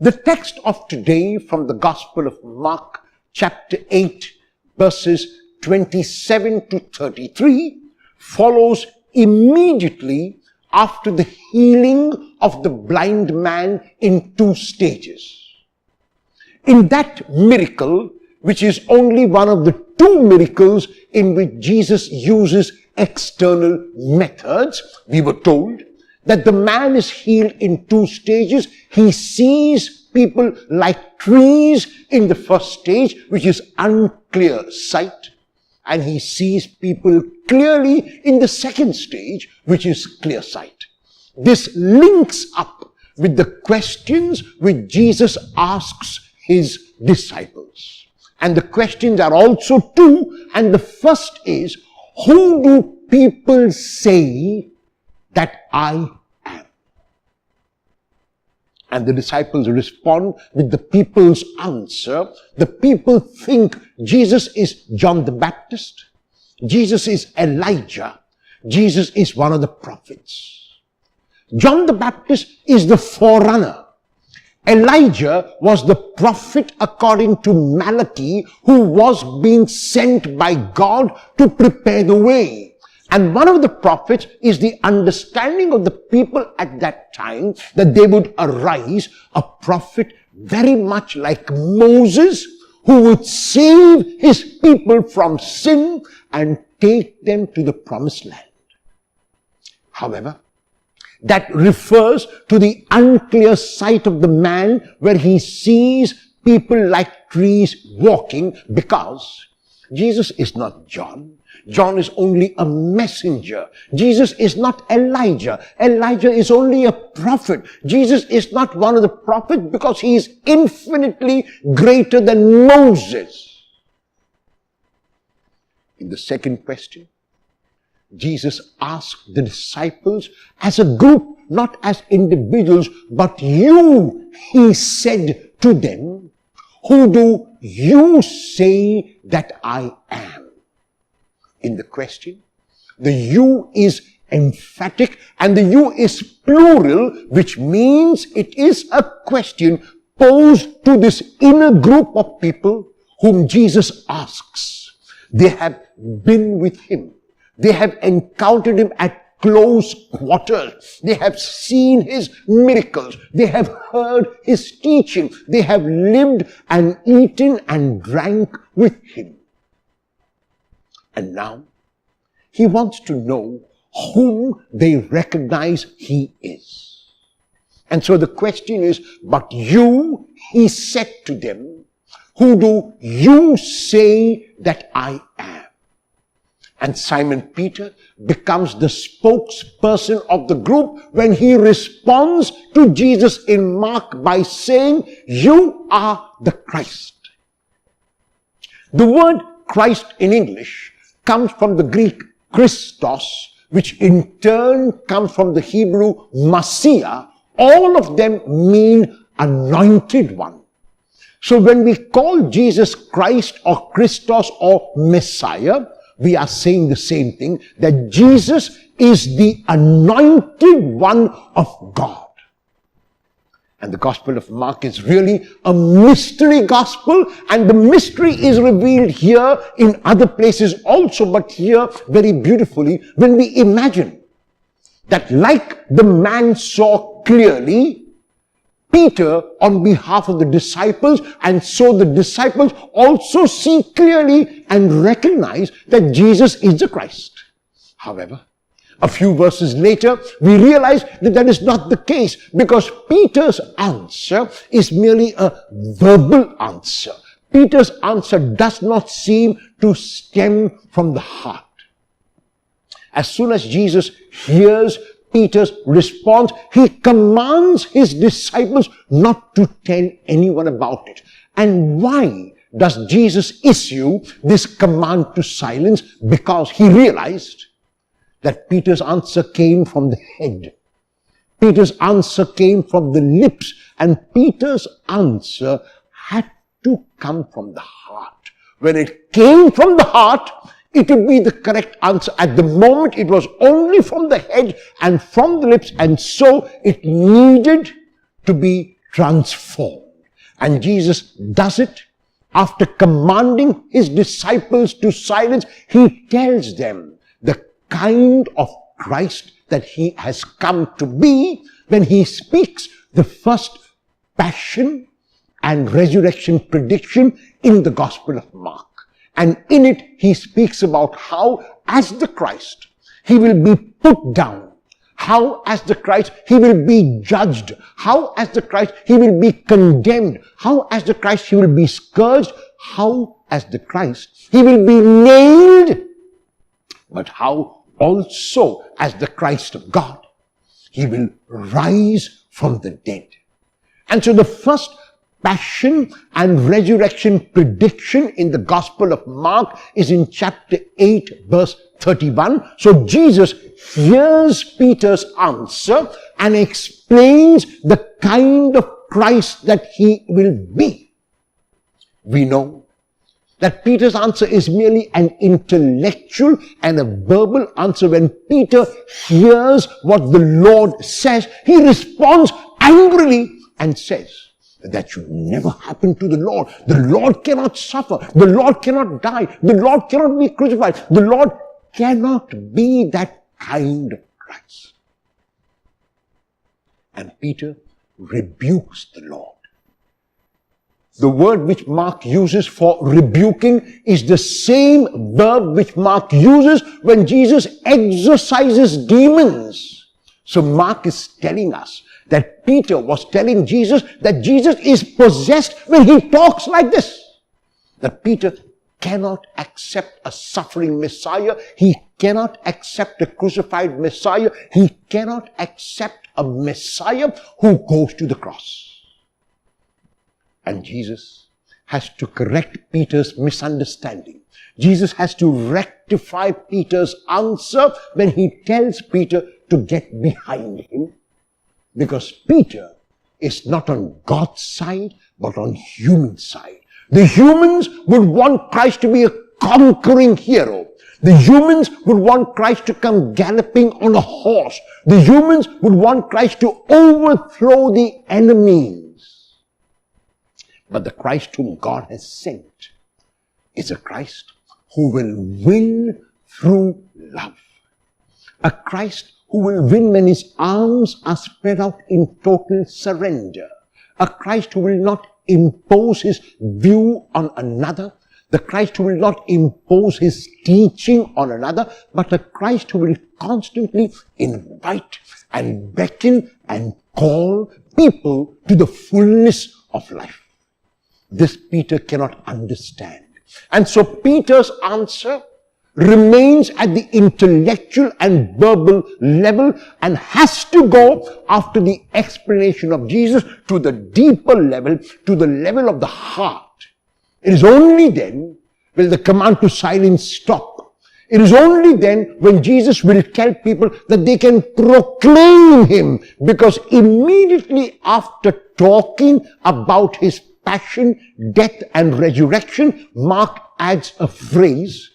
The text of today from the Gospel of Mark, chapter 8, verses 27 to 33, follows immediately after the healing of the blind man in 2 stages. In that miracle, which is only one of the 2 miracles in which Jesus uses external methods, we were told that the man is healed in 2 stages. He sees people like trees in the first stage, which is unclear sight, and he sees people clearly in the second stage, which is clear sight. This links up with the questions which Jesus asks his disciples. And the questions are also 2, and the first is, who do people say that I am? And the disciples respond with the people's answer. The people think Jesus is John the Baptist. Jesus is Elijah. Jesus is one of the prophets. John the Baptist is the forerunner. Elijah was the prophet according to Malachi, who was being sent by God to prepare the way. And one of the prophets is the understanding of the people at that time that they would arise a prophet very much like Moses, who would save his people from sin and take them to the promised land. However, that refers to the unclear sight of the man where he sees people like trees walking, because Jesus is not John. John is only a messenger. Jesus is not Elijah. Elijah is only a prophet. Jesus is not one of the prophets because he is infinitely greater than Moses. In the second question, Jesus asked the disciples as a group, not as individuals, but you, he said to them, who do you say that I am? In the question, the you is emphatic and the you is plural, which means it is a question posed to this inner group of people whom Jesus asks. They have been with him. They have encountered him at close quarters. They have seen his miracles. They have heard his teaching. They have lived and eaten and drank with him. And now, he wants to know whom they recognize he is. And so the question is, but you, he said to them, who do you say that I am? And Simon Peter becomes the spokesperson of the group when he responds to Jesus in Mark by saying, you are the Christ. The word Christ in English comes from the Greek Christos, which in turn comes from the Hebrew Messiah. All of them mean anointed one. So when we call Jesus Christ or Christos or Messiah, we are saying the same thing, that Jesus is the anointed one of God. And the Gospel of Mark is really a mystery gospel, and the mystery is revealed here in other places also, but here very beautifully when we imagine that like the man saw clearly, Peter on behalf of the disciples, and so the disciples also see clearly and recognize that Jesus is the Christ. However, a few verses later, we realize that that is not the case, because Peter's answer is merely a verbal answer. Peter's answer does not seem to stem from the heart. As soon as Jesus hears Peter's response, he commands his disciples not to tell anyone about it. And why does Jesus issue this command to silence? Because he realized that Peter's answer came from the head. Peter's answer came from the lips, and Peter's answer had to come from the heart. When it came from the heart, it would be the correct answer. At the moment, it was only from the head and from the lips, and so it needed to be transformed. And Jesus does it after commanding his disciples to silence. He tells them the kind of Christ that he has come to be when he speaks the first passion and resurrection prediction in the Gospel of Mark. And in it, he speaks about how, as the Christ, he will be put down. How, as the Christ, he will be judged. How, as the Christ, he will be condemned. How, as the Christ, he will be scourged. How, as the Christ, he will be nailed. But how also, as the Christ of God, he will rise from the dead. And so the first passion and resurrection prediction in the Gospel of Mark is in chapter 8, verse 31. So Jesus hears Peter's answer and explains the kind of Christ that he will be. We know that Peter's answer is merely an intellectual and a verbal answer. When Peter hears what the Lord says, he responds angrily and says, that should never happen to the Lord. The Lord cannot suffer. The Lord cannot die. The Lord cannot be crucified. The Lord cannot be that kind of Christ. And Peter rebukes the Lord. The word which Mark uses for rebuking is the same verb which Mark uses when Jesus exorcises demons. So Mark is telling us that Peter was telling Jesus that Jesus is possessed when he talks like this. That Peter cannot accept a suffering Messiah. He cannot accept a crucified Messiah. He cannot accept a Messiah who goes to the cross. And Jesus has to correct Peter's misunderstanding. Jesus has to rectify Peter's answer when he tells Peter to get behind him. Because Peter is not on God's side, but on human side. The humans would want Christ to be a conquering hero. The humans would want Christ to come galloping on a horse. The humans would want Christ to overthrow the enemies. But the Christ whom God has sent is a Christ who will win through love. A Christ who will win when his arms are spread out in total surrender. A Christ who will not impose his view on another. The Christ who will not impose his teaching on another, but a Christ who will constantly invite and beckon and call people to the fullness of life. This Peter cannot understand. And so Peter's answer remains at the intellectual and verbal level and has to go after the explanation of Jesus to the deeper level, to the level of the heart. It is only then will the command to silence stop. It is only then when Jesus will tell people that they can proclaim him, because immediately after talking about his passion, death and resurrection, Mark adds a phrase,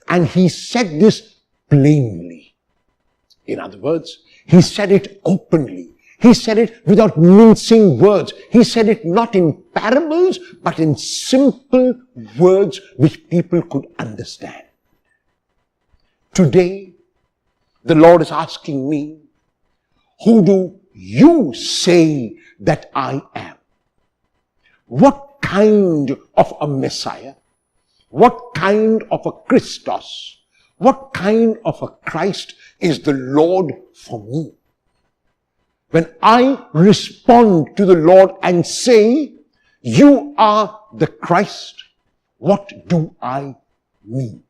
and he said this plainly. In other words, he said it openly. He said it without mincing words. He said it not in parables, but in simple words which people could understand. Today, the Lord is asking me, who do you say that I am? What kind of a Messiah? What kind of a Christos? What kind of a Christ is the Lord for me? When I respond to the Lord and say, you are the Christ, what do I mean?